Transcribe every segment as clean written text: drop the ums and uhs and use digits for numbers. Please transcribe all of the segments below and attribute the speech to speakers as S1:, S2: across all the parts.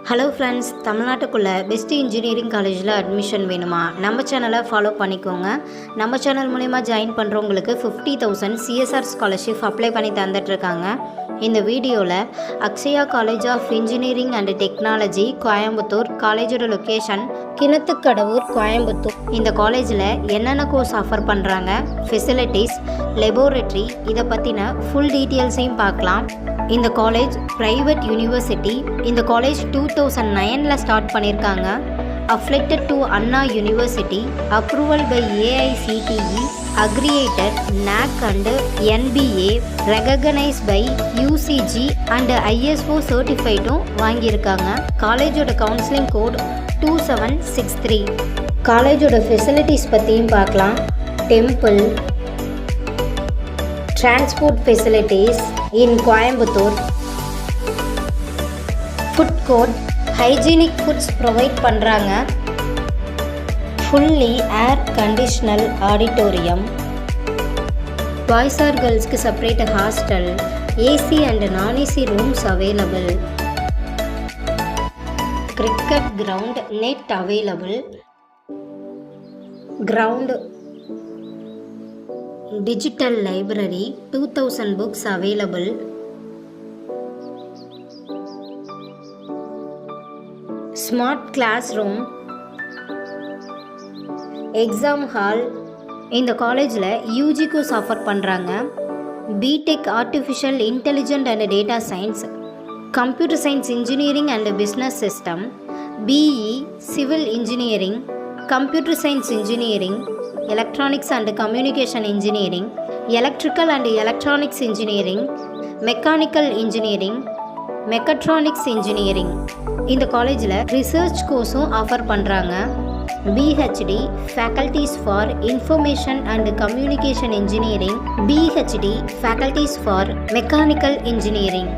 S1: Hello friends, தமிழ்நாட்டுக்குள்ளே best engineering காலேஜில் admission வேணுமா? நம்ம சேனலை ஃபாலோ பண்ணிக்கோங்க. நம்ம சேனல் மூலிமா ஜாயின் பண்ணுறவங்களுக்கு 50,000 சிஎஸ்ஆர் ஸ்காலர்ஷிப் அப்ளை பண்ணி தந்துட்டுருக்காங்க. இந்த வீடியோவில் Akshaya college of engineering and technology Coimbatore, காலேஜோட லொக்கேஷன் கிணத்துக்கடவூர், கோயம்புத்தூர். இந்த காலேஜில் என்னென்ன கோர்ஸ் ஆஃபர் பண்ணுறாங்க, ஃபெசிலிட்டிஸ், லெபோரட்டரி, இதை பற்றின ஃபுல் டீட்டெயில்ஸையும் பார்க்கலாம். இந்த காலேஜ் ப்ரைவேட் யூனிவர்சிட்டி. இந்த காலேஜ் 2009 ஸ்டார்ட் பண்ணியிருக்காங்க. Affiliated to Anna university, approval by AICTE, accredited NAC and NBA, recognise by UCG and ISO சர்டிஃபைடும் வாங்கியிருக்காங்க. காலேஜோட கவுன்சிலிங் கோட் 2763. காலேஜோட ஃபெசிலிட்டிஸ் பற்றியும் பார்க்கலாம். Temple, transport facilities in Coimbatore, food court, hygienic foods provide பண்ணுறாங்க. fully air conditional auditorium, boys or girlsக்கு separate hostel, AC and non-AC rooms available, cricket ground, net available, ground, digital library, 2000 books available, smart classroom, exam hall. இந்த காலேஜில் UG course offer பண்ணுறாங்க. B Tech artificial intelligent and data science, computer science engineering and business system, BE civil engineering, computer science engineering, electronics and communication engineering, electrical and electronics engineering, mechanical engineering, mechatronics engineering. இந்த காலேஜில் research கோர்ஸும் offer பண்ணுறாங்க. BHD faculties for information and communication engineering, BHD faculties for mechanical engineering.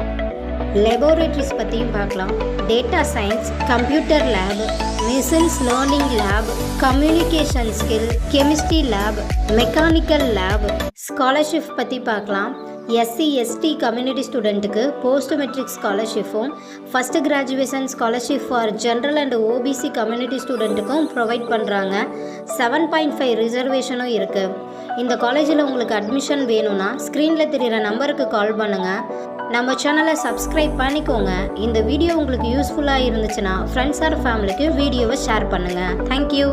S1: Laboratories பற்றியும் பார்க்கலாம். Data science, computer lab, machines learning lab, communication skill, chemistry lab, mechanical lab. Scholarship பற்றி பார்க்கலாம். SC/ST community ஸ்டூடெண்ட்டுக்கு post matric ஸ்காலர்ஷிப்பும், first graduation scholarship for general and OBC community ஸ்டூடெண்ட்டுக்கும் provide பண்ணுறாங்க. 7.5 ரிசர்வேஷனும் இருக்குது. இந்த காலேஜில் உங்களுக்கு அட்மிஷன் வேணும்னா ஸ்க்ரீனில் தெரிகிற நம்பருக்கு கால் பண்ணுங்கள். நம்ம சேனலை சப்ஸ்கிரைப் பண்ணிக்கோங்க. இந்த வீடியோ உங்களுக்கு யூஸ்ஃபுல்லாக இருந்துச்சுன்னா ஃப்ரெண்ட்ஸ் ஆர் ஃபேமிலிக்கு வீடியோவை ஷேர் பண்ணுங்கள். தேங்க்யூ.